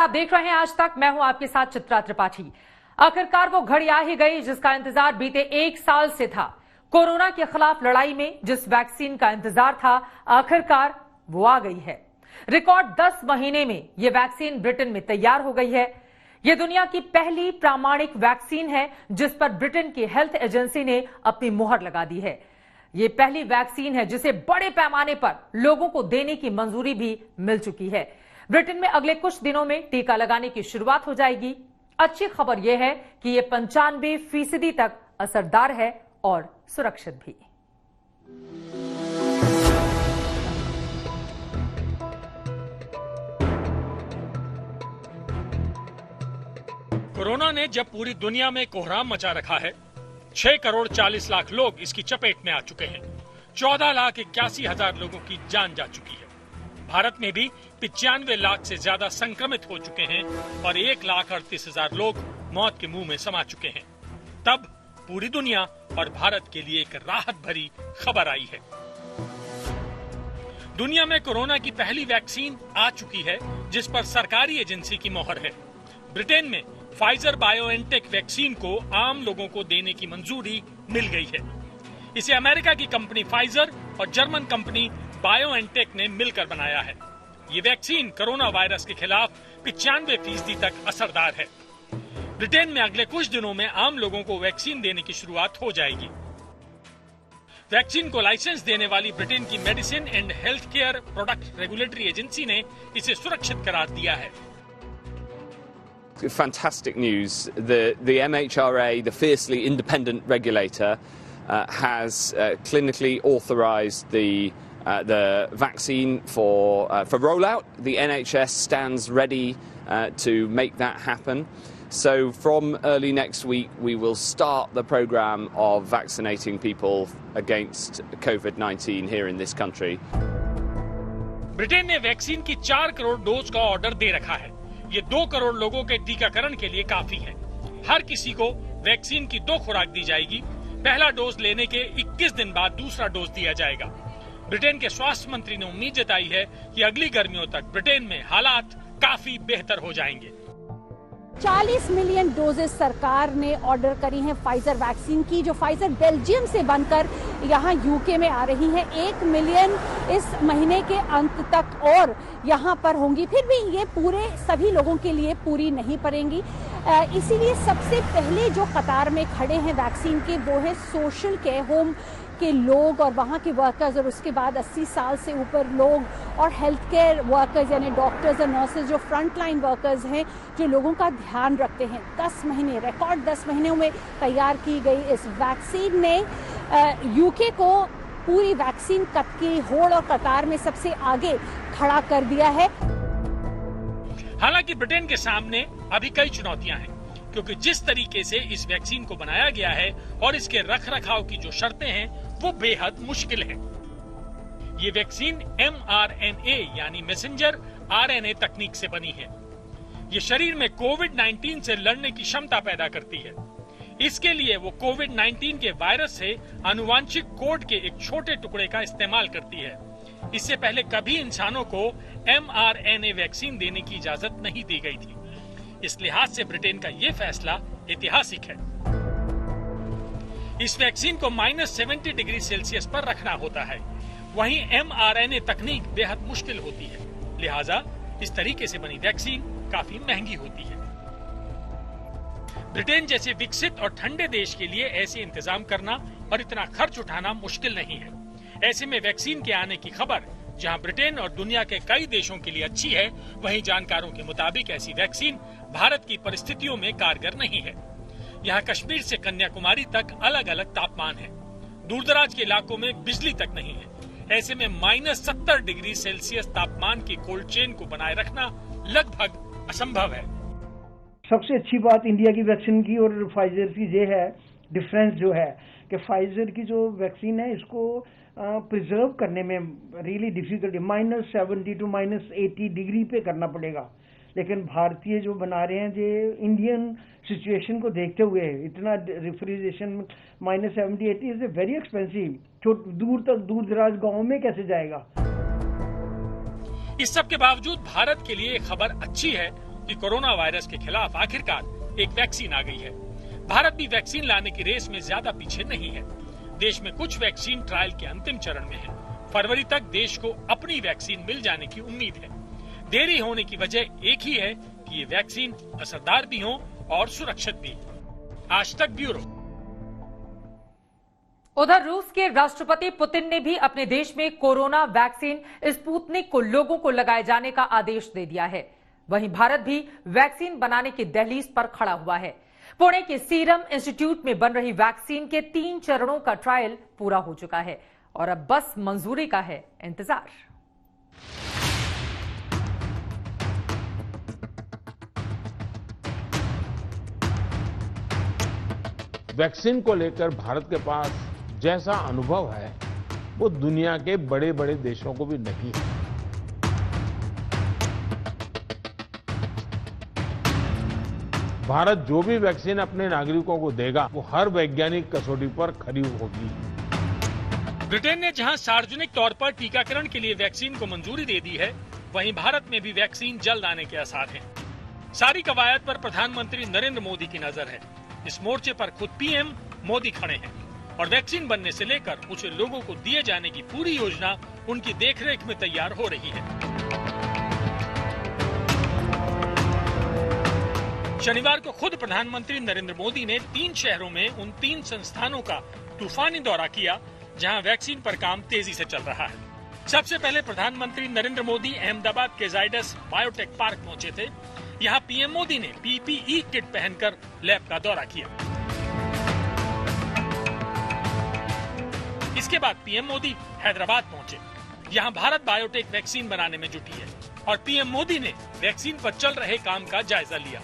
आप देख रहे हैं आज तक। मैं हूं आपके साथ चित्रा त्रिपाठी। आखिरकार वो घड़ी आ ही गई जिसका इंतजार बीते 1 साल से था। कोरोना के खिलाफ लड़ाई में जिस वैक्सीन का इंतजार था, आखिरकार वो आ गई है। रिकॉर्ड 10 महीने में ये वैक्सीन ब्रिटेन में तैयार हो गई है। ये दुनिया की पहली प्रामाणिक वैक्सीन है जिस पर ब्रिटेन की हेल्थ एजेंसी ने अपनी मुहर लगा दी है। ये पहली वैक्सीन है जिसे बड़े पैमाने पर लोगों को देने की मंजूरी भी मिल चुकी है। ब्रिटेन में अगले कुछ दिनों में टीका लगाने की शुरुआत हो जाएगी। अच्छी खबर यह है कि यह 95% तक असरदार है और सुरक्षित भी। कोरोना ने जब पूरी दुनिया में कोहराम मचा रखा है, 6 करोड़ 40 लाख लोग इसकी चपेट में आ चुके हैं। 14,81,000 लोगों की जान जा चुकी है। भारत में भी 95 लाख से ज्यादा संक्रमित हो चुके हैं और 1,38,000 लोग मौत के मुंह में समा चुके हैं। तब पूरी दुनिया और भारत के लिए एक राहत भरी खबर आई है। दुनिया में कोरोना की पहली वैक्सीन आ चुकी है जिस पर सरकारी एजेंसी की मोहर है। ब्रिटेन में फाइजर बायोएनटेक वैक्सीन को आम लोगों को देने की मंजूरी मिल गई है। इसे अमेरिका की कंपनी फाइजर और जर्मन कंपनी बायोएनटेक ने मिलकर बनाया है। ये वैक्सीन कोरोना वायरस के खिलाफ 95% तक असरदार है। ब्रिटेन में अगले कुछ दिनों में आम लोगों को वैक्सीन देने की शुरुआत हो जाएगी। वैक्सीन को लाइसेंस देने वाली ब्रिटेन की medicine and health care product regulatory agency ने इसे सुरक्षित करार दिया है। Fantastic news. The MHRA, the fiercely independent regulator, has clinically authorised the vaccine for rollout. The NHS stands ready to make that happen. So from early next week, we will start the programme of vaccinating people against COVID-19 here in this country. Britain ने vaccine की 4 crore dose का order दे रखा है। ये 2 करोड़ लोगों के टीकाकरण के लिए काफी है। हर किसी को वैक्सीन की 2 खुराक दी जाएगी। पहला डोज लेने के 21 दिन बाद दूसरा डोज दिया जाएगा। ब्रिटेन के स्वास्थ्य मंत्री ने उम्मीद जताई है कि अगली गर्मियों तक ब्रिटेन में हालात काफी बेहतर हो जाएंगे। 40 मिलियन डोजेस सरकार ने ऑर्डर करी हैं फाइजर वैक्सीन की, जो फाइजर बेल्जियम से बनकर यहाँ यूके में आ रही हैं। 1 मिलियन इस महीने के अंत तक और यहाँ पर होंगी। फिर भी ये पूरे सभी लोगों के लिए पूरी नहीं पड़ेंगी। इसीलिए सबसे पहले जो कतार में खड़े हैं वैक्सीन के, वो है सोशल केयर होम के लोग और वहाँ के वर्कर्स, और उसके बाद 80 साल से ऊपर लोग और हेल्थ केयर वर्कर्स यानी डॉक्टर्स और नर्सेज, जो फ्रंट लाइन वर्कर्स हैं, जो लोगों का ध्यान रखते हैं। 10 महीने, रिकॉर्ड 10 महीनों में तैयार की गई इस वैक्सीन ने यूके को पूरी वैक्सीन की होड़ और कतार में सबसे आगे खड़ा कर दिया है। हालांकि ब्रिटेन के सामने अभी कई चुनौतियां हैं, क्योंकि जिस तरीके से इस वैक्सीन को बनाया गया है और इसके रखरखाव की जो शर्तें हैं वो बेहद मुश्किल है। ये वैक्सीन mRNA यानी मैसेंजर RNA तकनीक से बनी है। ये शरीर में कोविड-19 से लड़ने की क्षमता पैदा करती है। इसके लिए वो कोविड-19 के वायरस से आनुवांशिक कोड के एक छोटे टुकड़े का इस्तेमाल करती है। इससे पहले कभी इंसानों को mRNA वैक्सीन देने की इजाजत नहीं दी गई थी। इस लिहाज से ब्रिटेन का ये फैसला ऐतिहासिक है। इस वैक्सीन को -70 डिग्री सेल्सियस पर रखना होता है। वहीं mRNA तकनीक बेहद मुश्किल होती है, लिहाजा इस तरीके से बनी वैक्सीन काफी महंगी होती है। ब्रिटेन जैसे विकसित और ठंडे देश के लिए ऐसे इंतजाम करना और इतना खर्च उठाना मुश्किल नहीं है। ऐसे में वैक्सीन के आने की खबर जहां ब्रिटेन और दुनिया के कई देशों के लिए अच्छी है, वहीं जानकारों के मुताबिक ऐसी वैक्सीन भारत की परिस्थितियों में कारगर नहीं है। यहाँ कश्मीर से कन्याकुमारी तक अलग अलग तापमान है। दूरदराज के इलाकों में बिजली तक नहीं है। ऐसे में -70 डिग्री सेल्सियस तापमान की कोल्ड चेन को बनाए रखना लगभग असंभव है। सबसे अच्छी बात इंडिया की वैक्सीन की और फाइजर की ये है, डिफरेंस जो है कि फाइजर की जो वैक्सीन है इसको प्रिजर्व करने में रियली डिफिकल्ट है। -70 टू -80 डिग्री पे करना पड़ेगा। लेकिन भारतीय जो बना रहे हैं, ये इंडियन सिचुएशन को देखते हुए इतना रेफ्रिजरेशन -70-80 इज वेरी एक्सपेंसिव। दूर दराज गाँव में कैसे जाएगा। इस सब के बावजूद भारत के लिए खबर अच्छी है कि कोरोना वायरस के खिलाफ आखिरकार एक वैक्सीन आ गई है। भारत भी वैक्सीन लाने की रेस में ज्यादा पीछे नहीं है। देश में कुछ वैक्सीन ट्रायल के अंतिम चरण में है। फरवरी तक देश को अपनी वैक्सीन मिल जाने की उम्मीद है। देरी होने की वजह एक ही है कि ये वैक्सीन असरदार भी हो और सुरक्षित भी। आज तक ब्यूरो। उधर रूस के राष्ट्रपति पुतिन ने भी अपने देश में कोरोना वैक्सीन स्पुतनिक को लोगों को लगाए जाने का आदेश दे दिया है। वहीं भारत भी वैक्सीन बनाने की दहलीज पर खड़ा हुआ है। पुणे के सीरम इंस्टीट्यूट में बन रही वैक्सीन के 3 चरणों का ट्रायल पूरा हो चुका है और अब बस मंजूरी का है इंतजार। वैक्सीन को लेकर भारत के पास जैसा अनुभव है वो दुनिया के बड़े बड़े देशों को भी नहीं है। भारत जो भी वैक्सीन अपने नागरिकों को देगा वो हर वैज्ञानिक कसौटी पर खरी होगी। ब्रिटेन ने जहां सार्वजनिक तौर पर टीकाकरण के लिए वैक्सीन को मंजूरी दे दी है, वहीं भारत में भी वैक्सीन जल्द आने के आसार हैं। सारी कवायद पर प्रधानमंत्री नरेंद्र मोदी की नजर है। इस मोर्चे पर खुद पीएम मोदी खड़े हैं और वैक्सीन बनने से लेकर उसे लोगों को दिए जाने की पूरी योजना उनकी देखरेख में तैयार हो रही है। शनिवार को खुद प्रधानमंत्री नरेंद्र मोदी ने 3 शहरों में उन 3 संस्थानों का तूफानी दौरा किया जहां वैक्सीन पर काम तेजी से चल रहा है। सबसे पहले प्रधानमंत्री नरेंद्र मोदी अहमदाबाद के जाइडस बायोटेक पार्क पहुंचे थे। यहां पीएम मोदी ने पीपीई किट पहनकर लैब का दौरा किया। इसके बाद पीएम मोदी हैदराबाद पहुंचे। यहां भारत बायोटेक वैक्सीन बनाने में जुटी है और पीएम मोदी ने वैक्सीन पर चल रहे काम का जायजा लिया।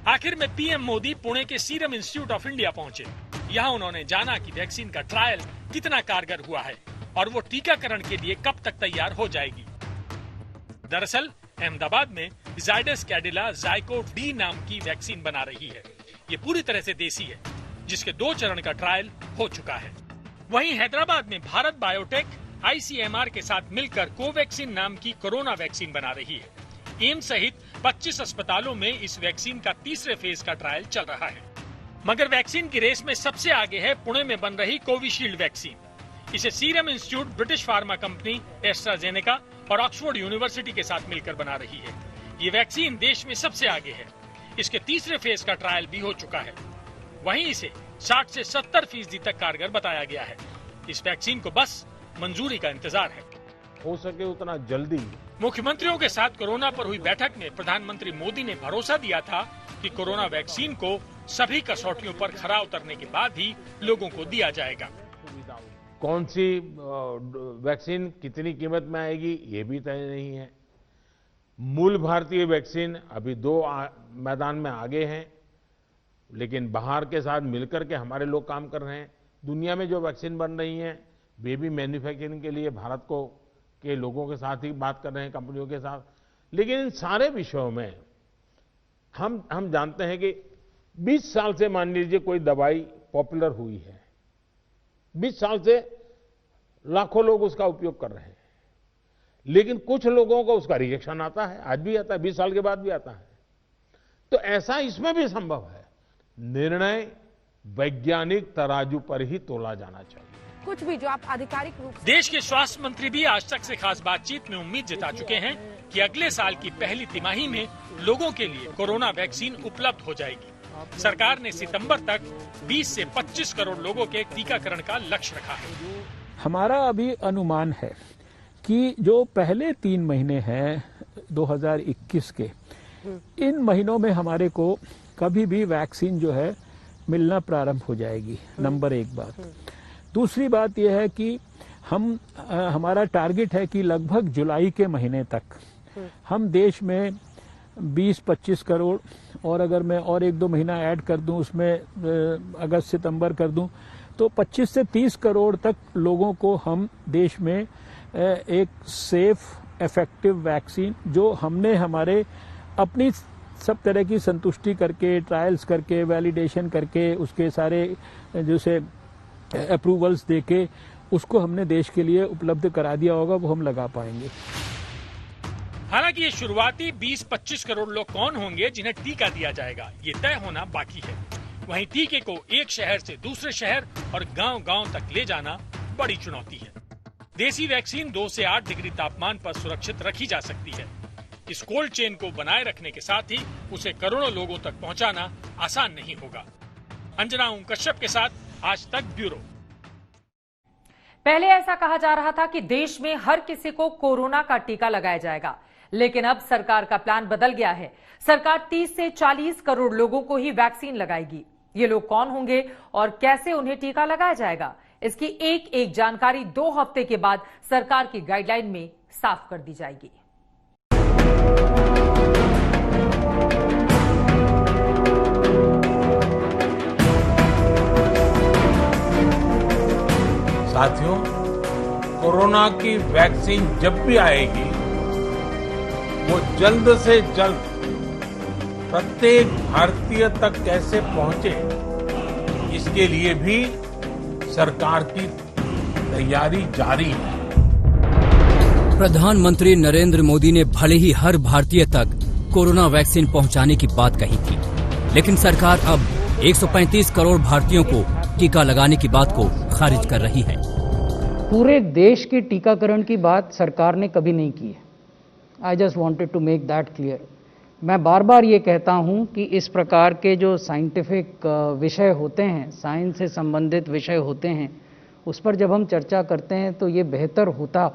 आखिर में पीएम मोदी पुणे के सीरम इंस्टीट्यूट ऑफ इंडिया पहुंचे। यहां उन्होंने जाना कि वैक्सीन का ट्रायल कितना कारगर हुआ है और वो टीकाकरण के लिए कब तक तैयार हो जाएगी। दरअसल अहमदाबाद में जाइडस कैडिला जाइकोव डी नाम की वैक्सीन बना रही है। ये पूरी तरह से देसी है, जिसके 2 चरण का ट्रायल हो चुका है। वहीं हैदराबाद में भारत बायोटेक आईसीएमआर के साथ मिलकर कोवैक्सीन नाम की कोरोना वैक्सीन बना रही है। एम्स सहित 25 अस्पतालों में इस वैक्सीन का 3रे फेज का ट्रायल चल रहा है। मगर वैक्सीन की रेस में सबसे आगे है पुणे में बन रही कोविशील्ड वैक्सीन। इसे serum institute, British pharma company AstraZeneca और ऑक्सफोर्ड यूनिवर्सिटी के साथ मिलकर बना रही है। ये वैक्सीन देश में सबसे आगे है। इसके 3रे फेज का ट्रायल भी हो चुका है। वहीं इसे 60 से 70% तक कारगर बताया गया है। इस वैक्सीन को बस मंजूरी का इंतजार है। हो सके उतना जल्दी। मुख्यमंत्रियों के साथ कोरोना पर हुई बैठक में प्रधानमंत्री मोदी ने भरोसा दिया था कि कोरोना वैक्सीन को सभी कसौटियों पर खरा उतरने के बाद ही लोगों को दिया जाएगा। कौन सी वैक्सीन कितनी कीमत में आएगी ये भी तय नहीं है। मूल भारतीय वैक्सीन अभी 2 मैदान में आगे हैं, लेकिन बाहर के साथ मिलकर के हमारे लोग काम कर रहे हैं। दुनिया में जो वैक्सीन बन रही हैं वे भी मैन्युफैक्चरिंग के लिए भारत को के लोगों के साथ ही बात कर रहे हैं, कंपनियों के साथ। लेकिन इन सारे विषयों में हम जानते हैं कि 20 साल से मान लीजिए कोई दवाई पॉपुलर हुई है, 20 साल से लाखों लोग उसका उपयोग कर रहे हैं, लेकिन कुछ लोगों को उसका रिएक्शन आता है, आज भी आता है, 20 साल के बाद भी आता है। तो ऐसा इसमें भी संभव है। निर्णय वैज्ञानिक तराजू पर ही तोला जाना चाहिए। कुछ भी जो आप आधिकारिक रूप से देश के स्वास्थ्य मंत्री भी आज तक से खास बातचीत में उम्मीद जता चुके हैं कि अगले साल की पहली तिमाही में लोगों के लिए कोरोना वैक्सीन उपलब्ध हो जाएगी। सरकार ने सितंबर तक 20 से 25 करोड़ लोगों के टीकाकरण का लक्ष्य रखा है। हमारा अभी अनुमान है कि जो पहले 3 महीने हैं 2021 के, इन महीनों में हमारे को कभी भी वैक्सीन जो है मिलना प्रारंभ हो जाएगी। नंबर 1 बात। दूसरी बात यह है कि हमारा टारगेट है कि लगभग जुलाई के महीने तक हम देश में 20-25 करोड़, और अगर मैं और 1-2 महीना ऐड कर दूं उसमें अगस्त सितंबर कर दूं तो 25 से 30 करोड़ तक लोगों को हम देश में एक सेफ इफेक्टिव वैक्सीन, जो हमने हमारे अपनी सब तरह की संतुष्टि करके, ट्रायल्स करके, वैलिडेशन करके, उसके सारे जैसे अप्रूवल्स देके उसको हमने देश के लिए उपलब्ध करा दिया होगा, वो हम लगा पाएंगे। हालांकि ये शुरुआती 20-25 करोड़ लोग कौन होंगे जिन्हें टीका दिया जाएगा, ये तय होना बाकी है। वहीं टीके को एक शहर से दूसरे शहर और गांव-गांव तक ले जाना बड़ी चुनौती है। देसी वैक्सीन 2 से 8 डिग्री तापमान पर सुरक्षित रखी जा सकती है। इस कोल्ड चेन को बनाए रखने के साथ ही उसे करोड़ों लोगों तक पहुंचाना आसान नहीं होगा। अंजना ओम कश्यप के साथ आज तक ब्यूरो। पहले ऐसा कहा जा रहा था कि देश में हर किसी को कोरोना का टीका लगाया जाएगा, लेकिन अब सरकार का प्लान बदल गया है। सरकार 30 से 40 करोड़ लोगों को ही वैक्सीन लगाएगी। ये लोग कौन होंगे और कैसे उन्हें टीका लगाया जाएगा, इसकी एक एक जानकारी 2 हफ्ते के बाद सरकार की गाइडलाइन में साफ कर दी जाएगी। साथियों, कोरोना की वैक्सीन जब भी आएगी वो जल्द से जल्द प्रत्येक भारतीय तक कैसे पहुंचे, इसके लिए भी सरकार की तैयारी जारी है। प्रधानमंत्री नरेंद्र मोदी ने भले ही हर भारतीय तक कोरोना वैक्सीन पहुंचाने की बात कही थी, लेकिन सरकार अब 135 करोड़ भारतीयों को टीका लगाने की बात को खारिज कर रही है। पूरे देश के टीकाकरण की बात सरकार ने कभी नहीं की है। I just wanted to make that clear. मैं बार बार ये कहता हूँ कि इस प्रकार के जो साइंटिफिक विषय होते हैं, साइंस से संबंधित विषय होते हैं, उस पर जब हम चर्चा करते हैं तो ये बेहतर होता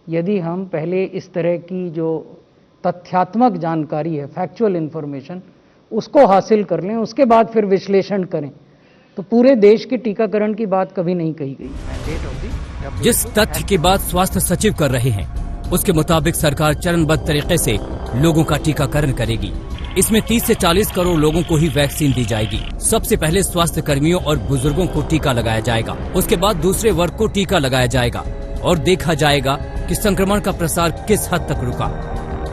यदि हम पहले इस तरह की जो तथ्यात्मक जानकारी है, फैक्चुअल इंफॉर्मेशन, उसको हासिल कर लें, उसके बाद फिर विश्लेषण करें। तो पूरे देश के टीकाकरण की बात कभी नहीं कही गई। जिस तथ्य की बात स्वास्थ्य सचिव कर रहे हैं, उसके मुताबिक सरकार चरणबद्ध तरीके से लोगों का टीकाकरण करेगी। इसमें 30 से 40 करोड़ लोगों को ही वैक्सीन दी जाएगी। सबसे पहले स्वास्थ्य कर्मियों और बुजुर्गों को टीका लगाया जाएगा, उसके बाद दूसरे वर्ग को टीका लगाया जाएगा और देखा जाएगा कि संक्रमण का प्रसार किस हद तक रुका।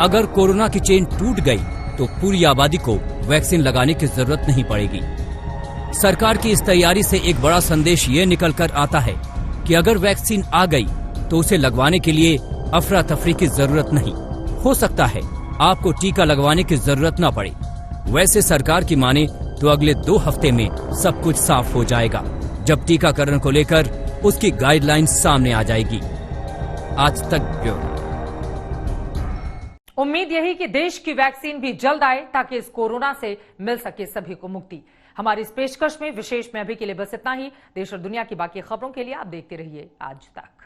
अगर कोरोना की चेन टूट गई तो पूरी आबादी को वैक्सीन लगाने की जरूरत नहीं पड़ेगी। सरकार की इस तैयारी से एक बड़ा संदेश ये निकल कर आता है कि अगर वैक्सीन आ गई तो उसे लगवाने के लिए अफरा तफरी की जरूरत नहीं। हो सकता है आपको टीका लगवाने की जरूरत न पड़े। वैसे सरकार की माने तो अगले 2 हफ्ते में सब कुछ साफ हो जाएगा, जब टीकाकरण को लेकर उसकी गाइडलाइन सामने आ जाएगी। आज तक ब्यूरो। उम्मीद यही कि देश की वैक्सीन भी जल्द आए ताकि इस कोरोना से मिल सके सभी को मुक्ति। हमारी इस पेशकश में विशेष में अभी के लिए बस इतना ही। देश और दुनिया की बाकी खबरों के लिए आप देखते रहिए आज तक।